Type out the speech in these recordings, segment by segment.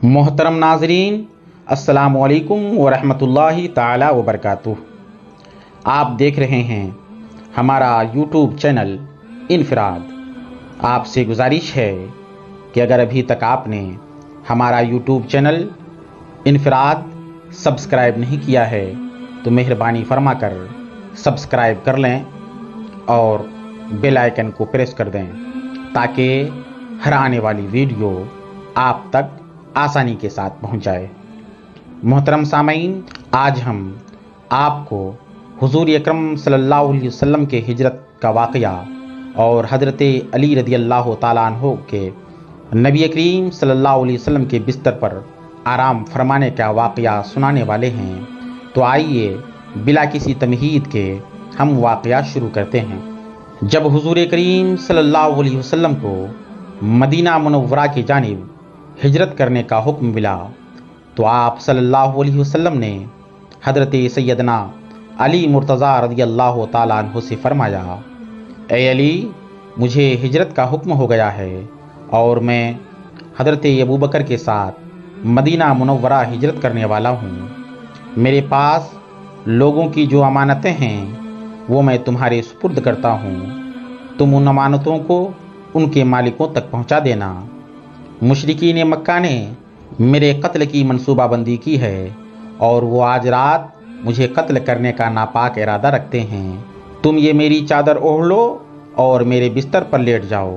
मोहतरम नाजरीन, अस्सलामु अलैकुम वरहमतुल्लाहि ताला वबरकातुह। आप देख रहे हैं हमारा यूट्यूब चैनल इनफराद। आपसे गुजारिश है कि अगर अभी तक आपने हमारा यूट्यूब चैनल इनफराद सब्सक्राइब नहीं किया है तो मेहरबानी फरमा कर सब्सक्राइब कर लें और बेल आइकन को प्रेस कर दें ताकि हर आने वाली वीडियो आप तक आसानी के साथ पहुंच जाए। मोहतरम सामीन, आज हम आपको हुजूर अकरम सल्लल्लाहु अलैहि वसल्लम के हिजरत का वाक़या और हज़रत अली रज़ी अल्लाह ताला अन्हु के नबी करीम सल्लल्लाहु अलैहि वसल्लम के बिस्तर पर आराम फरमाने का वाक़या सुनाने वाले हैं। तो आइए बिला किसी तमहीद के हम वाक़या शुरू करते हैं। जब हुजूर करीम सल्लल्लाहु अलैहि वसल्लम को मदीना मुनव्वरा की जानिब हिजरत करने का हुक्म मिला तो आप सल्लल्लाहु अलैहि वसल्लम ने हज़रत सैयदना अली मुर्तज़ा रज़ी अल्लाह ताला अन्हु से फरमाया, ए अली, मुझे हिजरत का हुक्म हो गया है और मैं हज़रत अबू बकर के साथ मदीना मुनव्वरा हिजरत करने वाला हूँ। मेरे पास लोगों की जो अमानतें हैं वो मैं तुम्हारे सुपुर्द करता हूँ। तुम उन अमानतों को उनके मालिकों तक पहुँचा देना। मुशरिकीन मक्का ने मेरे कत्ल की मंसूबाबंदी की है और वो आज रात मुझे कत्ल करने का नापाक इरादा रखते हैं। तुम ये मेरी चादर ओढ़ लो और मेरे बिस्तर पर लेट जाओ।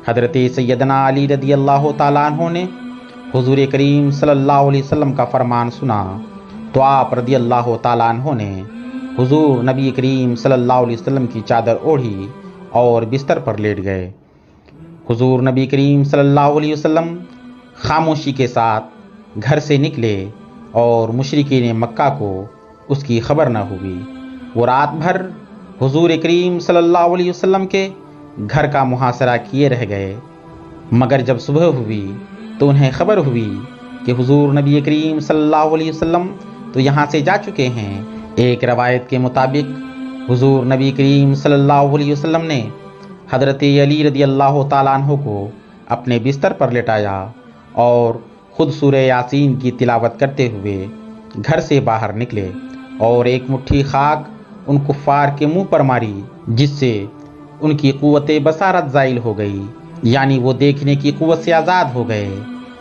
हज़रत सैयदना अली रज़ी अल्लाह ताला अन्हु ने हुजूर करीम सल्लल्लाहु अलैहि वसल्लम का फरमान सुना तो आप रज़ी अल्लाह ताला अन्हु ने हुजूर नबी करीम सल्लल्लाहु अलैहि वसल्लम की चादर ओढ़ी और बिस्तर पर लेट गए। हुजूर नबी करीम सल्लल्लाहु अलैहि वसल्लम खामोशी के साथ घर से निकले और मुशरिकीन मक्का को उसकी खबर न हुई। वो रात भर हुजूर करीम सल्लल्लाहु अलैहि वसल्लम के घर का मुहासरा किए रह गए, मगर जब सुबह हुई तो उन्हें खबर हुई कि हुजूर नबी करीम सल्लल्लाहु अलैहि वसल्लम तो यहाँ से जा चुके हैं। एक रवायत के मुताबिक हुजूर नबी करीम सल्लल्लाहु अलैहि वसल्लम ने हज़रत अली रज़ी अल्लाह ताला अन्हु को अपने बिस्तर पर लेटाया और ख़ुद सूरह यासीन की तिलावत करते हुए घर से बाहर निकले और एक मुट्ठी खाक उन कुफ़ार के मुंह पर मारी, जिससे उनकी क़ुव्वत बसारत ज़ाइल हो गई, यानी वो देखने की क़ुव्वत से आज़ाद हो गए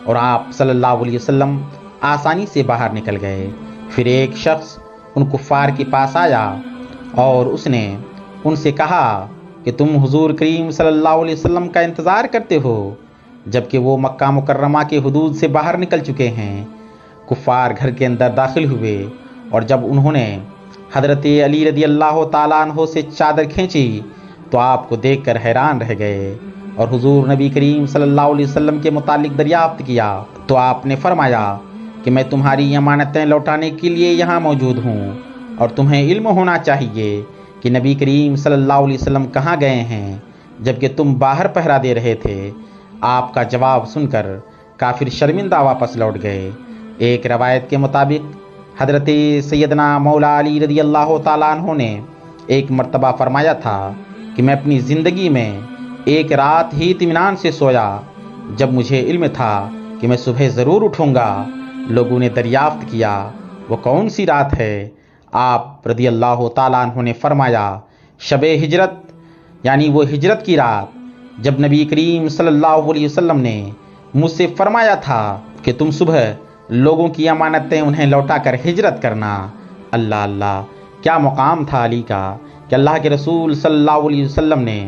और आप सल्लल्लाहु अलैहि वसल्लम आसानी से बाहर निकल गए। फिर एक शख्स उन कुफ़ार के पास आया और उसने उनसे कहा कि तुम हुजूर करीम सल्लल्लाहु अलैहि वसल्लम का इंतज़ार करते हो, जबकि वो मक्का मुकर्रमा के हुदूद से बाहर निकल चुके हैं। कुफ़ार घर के अंदर दाखिल हुए और जब उन्होंने हज़रत अली रज़ी अल्लाह ताला अन्हु से चादर खींची तो आपको देखकर हैरान रह गए और हुजूर नबी करीम सल्लल्लाहु अलैहि वसल्लम के मुतालिक दरियाफ्त किया तो आपने फरमाया कि मैं तुम्हारी अमानतें लौटाने के लिए यहाँ मौजूद हूँ और तुम्हें इल्म होना चाहिए कि नबी करीम सल्लल्लाहु अलैहि वसल्लम कहाँ गए हैं, जबकि तुम बाहर पहरा दे रहे थे। आपका जवाब सुनकर काफिर शर्मिंदा वापस लौट गए। एक रवायत के मुताबिक हज़रत सैयदना मौला अली रज़ी अल्लाह ताला अन्हु ने एक मर्तबा फरमाया था कि मैं अपनी ज़िंदगी में एक रात ही इत्मीनान से सोया जब मुझे इल्म था कि मैं सुबह ज़रूर उठूँगा। लोगों ने दरियाफ्त किया वो कौन सी रात है। आप रज़ी अल्लाह ताला अन्हु ने फरमाया, शब हिजरत, यानी वो हिजरत की रात जब नबी करीम सल्लल्लाहु अलैहि वसल्लम ने मुझसे फरमाया था कि तुम सुबह लोगों की अमानतें उन्हें लौटा कर हिजरत करना। अल्लाह अल्लाह, क्या मुकाम था अली का कि अल्लाह के रसूल सल्लल्लाहु अलैहि वसल्लम ने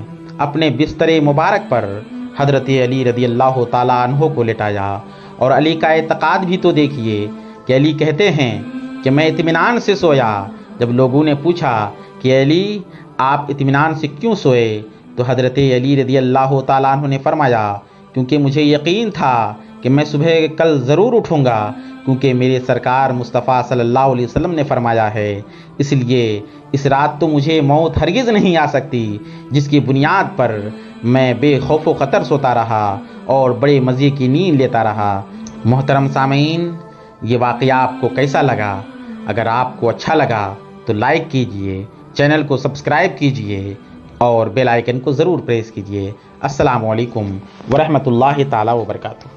अपने बिस्तर मुबारक पर हज़रत अली रज़ी अल्लाह ताला अन्हु को लेटाया। और अली का एतक़ाद भी तो देखिए कि अली कहते हैं कि मैं इत्मीनान से सोया। जब लोगों ने पूछा कि अली, आप इत्मीनान से क्यों सोए, तो हज़रत अली रज़ी अल्लाह ताला अन्हु ने फरमाया, क्योंकि मुझे यकीन था कि मैं सुबह कल ज़रूर उठूँगा, क्योंकि मेरे सरकार मुस्तफ़ा सल्लल्लाहु अलैहि वसल्लम ने फरमाया है। इसलिए इस रात तो मुझे मौत हरगिज़ नहीं आ सकती, जिसकी बुनियाद पर मैं बेखौफ व ख़तर सोता रहा और बड़े मज़े की नींद लेता रहा। मोहतरम सामीन, ये वाक़या आपको कैसा लगा? अगर आपको अच्छा लगा तो लाइक कीजिए, चैनल को सब्सक्राइब कीजिए और बेल आइकन को ज़रूर प्रेस कीजिए। अस्सलामु अलैकुम वरहमतुल्लाहि ताला वबरकातुहू।